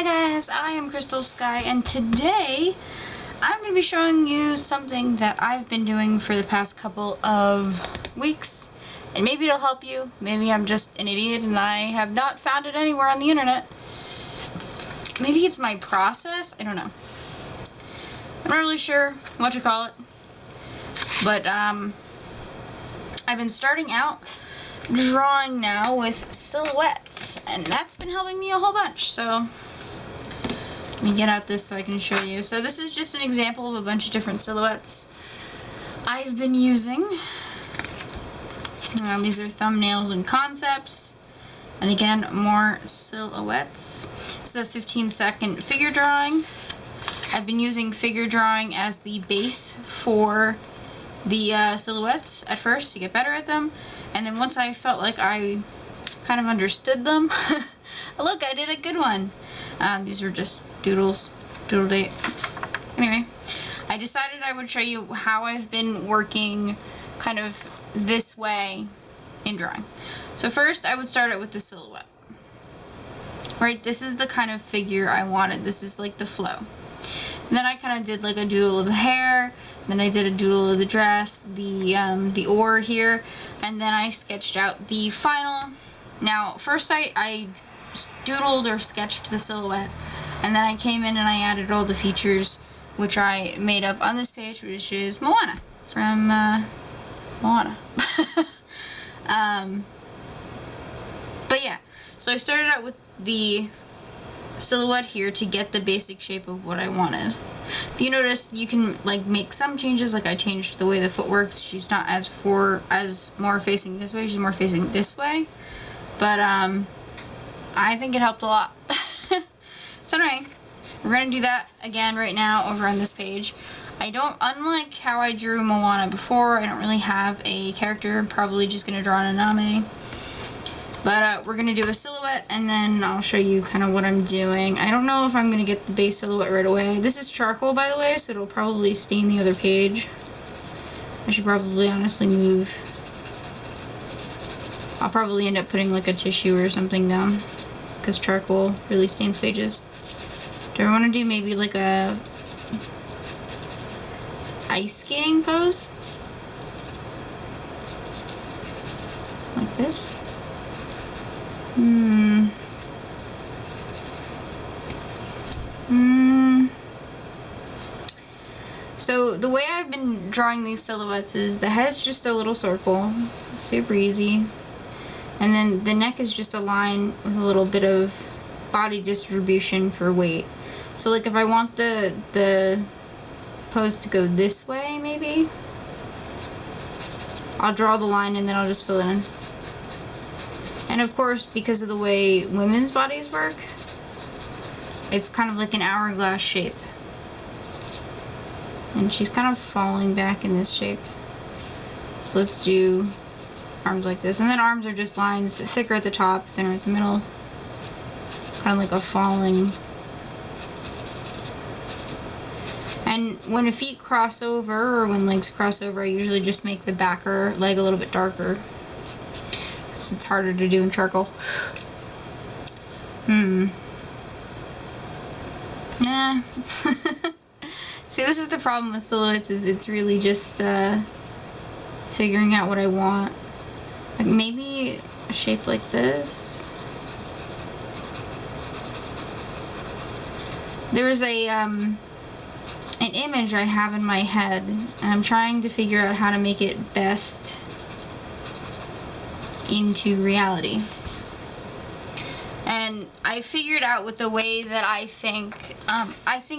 Hi guys, I am Crystal Sky, and today I'm going to be showing you something that I've been doing for the past couple of weeks, and maybe it'll help you. Maybe I'm just an idiot and I have not found it anywhere on the internet. Maybe it's my process, I don't know. I'm not really sure what to call it, but I've been starting out drawing now with silhouettes, and that's been helping me a whole bunch. So let me get out this so I can show you. So this is just an example of a bunch of different silhouettes I've been using. These are thumbnails and concepts, and again, more silhouettes. This is a 15-second figure drawing. I've been using figure drawing as the base for the silhouettes at first to get better at them, and then once I felt like I kind of understood them, look, I did a good one. These are just doodles, doodle date. Anyway, I decided I would show you how I've been working kind of this way in drawing. So first I would start it with the silhouette. Right, this is the kind of figure I wanted. This is like the flow. And then I kind of did like a doodle of the hair, then I did a doodle of the dress, the oar here, and then I sketched out the final. Now, first I doodled or sketched the silhouette, and then I came in and I added all the features, which I made up on this page, which is Moana from Moana. But yeah, so I started out with the silhouette here to get the basic shape of what I wanted. If you notice, you can like make some changes, like I changed the way the foot works. She's not as more facing this way, she's more facing this way. But I think it helped a lot. So anyway, we're gonna do that again right now over on this page. Unlike how I drew Moana before, I don't really have a character. I'm probably just gonna draw an Nanae. But we're gonna do a silhouette, and then I'll show you kind of what I'm doing. I don't know if I'm gonna get the base silhouette right away. This is charcoal, by the way, so it'll probably stain the other page. I should probably honestly move. I'll probably end up putting like a tissue or something down, because charcoal really stains pages. Do I want to do maybe like a ice skating pose? Like this? So the way I've been drawing these silhouettes is the head's just a little circle, super easy, and then the neck is just a line with a little bit of body distribution for weight. So like if I want the pose to go this way, maybe I'll draw the line and then I'll just fill it in. And of course, because of the way women's bodies work, it's kind of like an hourglass shape. And she's kind of falling back in this shape. So let's do arms like this. And then arms are just lines, thicker at the top, thinner at the middle. Kind of like a falling. And when the feet cross over, or when legs cross over, I usually just make the back or leg a little bit darker. So it's harder to do in charcoal. Nah. See, this is the problem with silhouettes, is it's really just figuring out what I want. Like maybe a shape like this. There's an image I have in my head, and I'm trying to figure out how to make it best into reality. And I figured out with the way that I think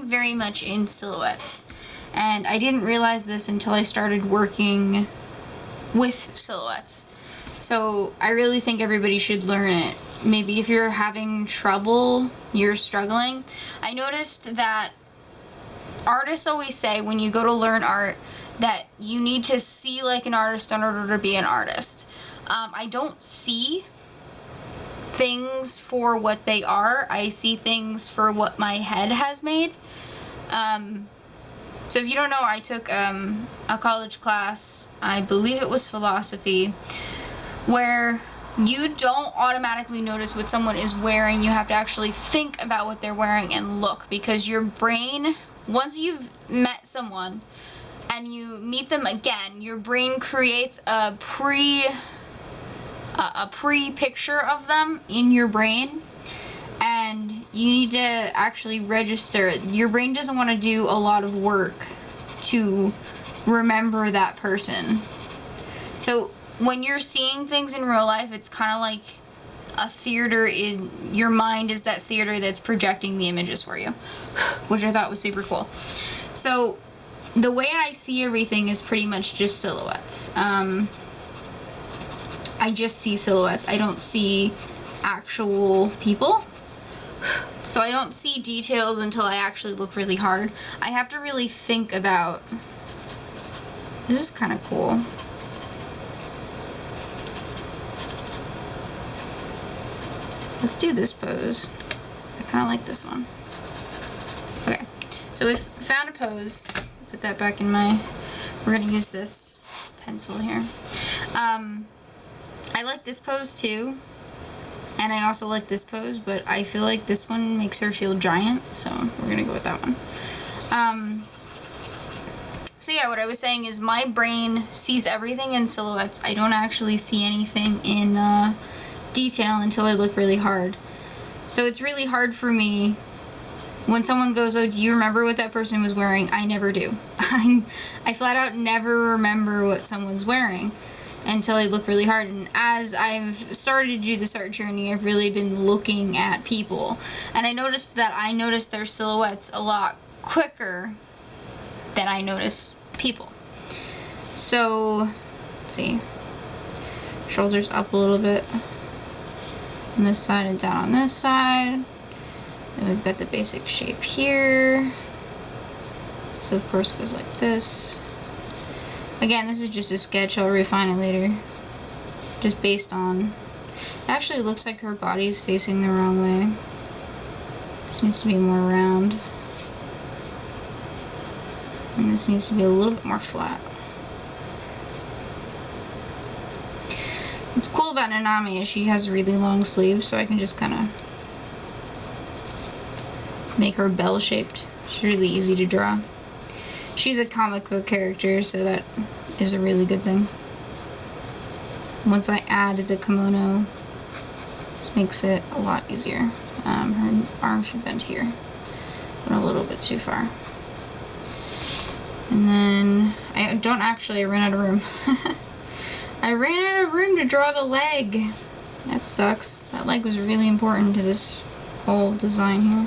very much in silhouettes. And I didn't realize this until I started working with silhouettes. So I really think everybody should learn it. Maybe if you're having trouble, you're struggling. I noticed that artists always say when you go to learn art that you need to see like an artist in order to be an artist. I don't see things for what they are. I see things for what my head has made. So if you don't know, I took a college class, I believe it was philosophy, where you don't automatically notice what someone is wearing. You have to actually think about what they're wearing and look, because your brain, once you've met someone and you meet them again, your brain creates a pre-picture of them in your brain, and you need to actually register it. Your brain doesn't want to do a lot of work to remember that person. So when you're seeing things in real life, it's kind of like a theater. In your mind is that theater that's projecting the images for you, which I thought was super cool. So the way I see everything is pretty much just silhouettes. I just see silhouettes. I don't see actual people. So I don't see details until I actually look really hard. I have to really think about... This is kind of cool. Let's do this pose. I kind of like this one. Okay, so we've found a pose. Put that back in my... We're going to use this pencil here. I like this pose too. And I also like this pose, but I feel like this one makes her feel giant, so we're going to go with that one. So yeah, what I was saying is my brain sees everything in silhouettes. I don't actually see anything in detail until I look really hard. So it's really hard for me when someone goes, oh, do you remember what that person was wearing? I never do. I flat out never remember what someone's wearing until I look really hard. And as I've started to do this art journey, I've really been looking at people. And I noticed that I notice their silhouettes a lot quicker than I notice people. So, let's see. Shoulders up a little bit on this side and down on this side. Then we've got the basic shape here. So of course it goes like this. Again, this is just a sketch. I'll refine it later. Just based on... It actually looks like her body's facing the wrong way. This needs to be more round. And this needs to be a little bit more flat. What's cool about Nanami is she has really long sleeves, so I can just kind of make her bell-shaped. She's really easy to draw. She's a comic book character, so that is a really good thing. Once I add the kimono, this makes it a lot easier. Her arm should bend here. Went a little bit too far. And then, I ran out of room. I ran out of room to draw the leg. That sucks. That leg was really important to this whole design here.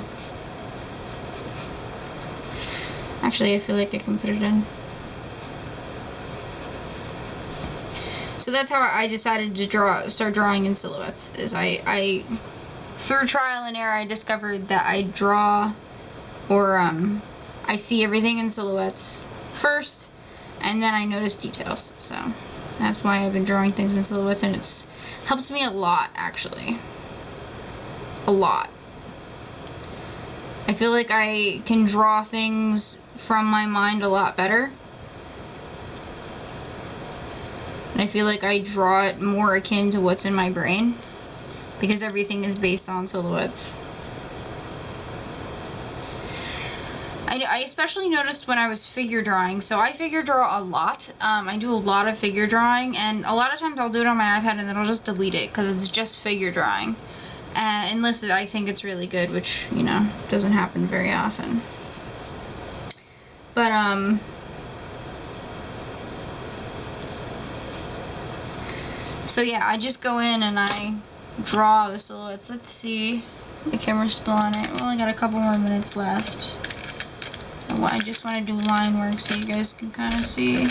Actually, I feel like I can put it in. So that's how I decided to start drawing in silhouettes. Is I through trial and error, I discovered that I draw, or I see everything in silhouettes first, and then I notice details. So that's why I've been drawing things in silhouettes, and it's helped me a lot, actually. A lot. I feel like I can draw things from my mind a lot better. And I feel like I draw it more akin to what's in my brain, because everything is based on silhouettes. I especially noticed when I was figure drawing. So I figure draw a lot. I do a lot of figure drawing, and a lot of times I'll do it on my iPad and then I'll just delete it because it's just figure drawing. Unless I think it's really good, which, you know, doesn't happen very often. But, so yeah, I just go in and I draw the silhouettes. Let's see. The camera's still on it. We only got a couple more minutes left. I just want to do line work so you guys can kind of see.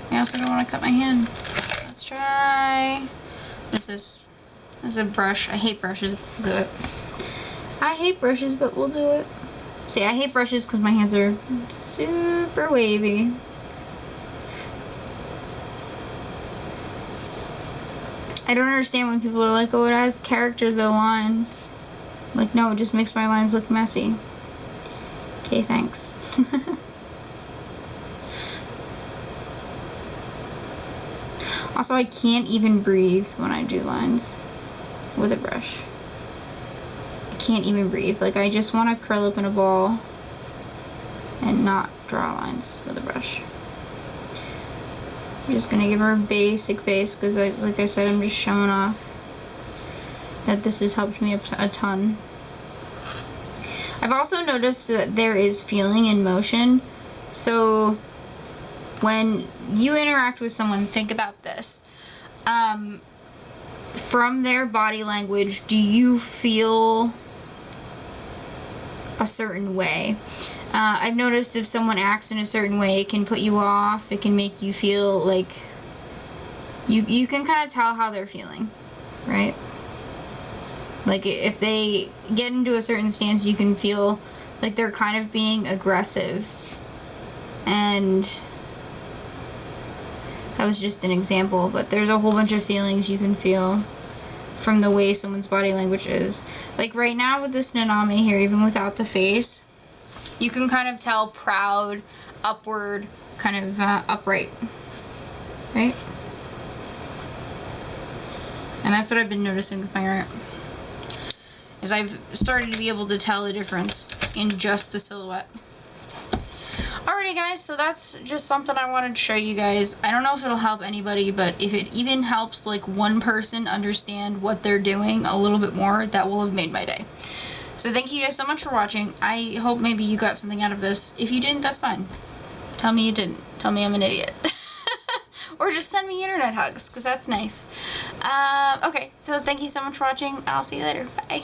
I also don't want to cut my hand. Let's try. What is this? This is a brush. I hate brushes. We'll do it. I hate brushes, but we'll do it. See, I hate brushes because my hands are super wavy. I don't understand when people are like, oh, it has character, the line. Like, no, it just makes my lines look messy. Okay, thanks. Also, I can't even breathe when I do lines with a brush. I can't even breathe. Like, I just want to curl up in a ball and not draw lines with a brush. I'm just gonna give her a basic base because, like I said, I'm just showing off that this has helped me a ton. I've also noticed that there is feeling in motion. So when you interact with someone, think about this. From their body language, do you feel a certain way? I've noticed if someone acts in a certain way, it can put you off. It can make you feel like you can kind of tell how they're feeling, right? Like if they get into a certain stance, you can feel like they're kind of being aggressive. And that was just an example, but there's a whole bunch of feelings you can feel from the way someone's body language is. Like right now with this Nanami here, even without the face, you can kind of tell proud, upward, kind of upright, right? And that's what I've been noticing with my art, is I've started to be able to tell the difference in just the silhouette. Alrighty guys, so that's just something I wanted to show you guys. I don't know if it'll help anybody, but if it even helps like one person understand what they're doing a little bit more, that will have made my day. So thank you guys so much for watching. I hope maybe you got something out of this. If you didn't, that's fine. Tell me you didn't. Tell me I'm an idiot. Or just send me internet hugs, because that's nice. Okay, so thank you so much for watching. I'll see you later. Bye.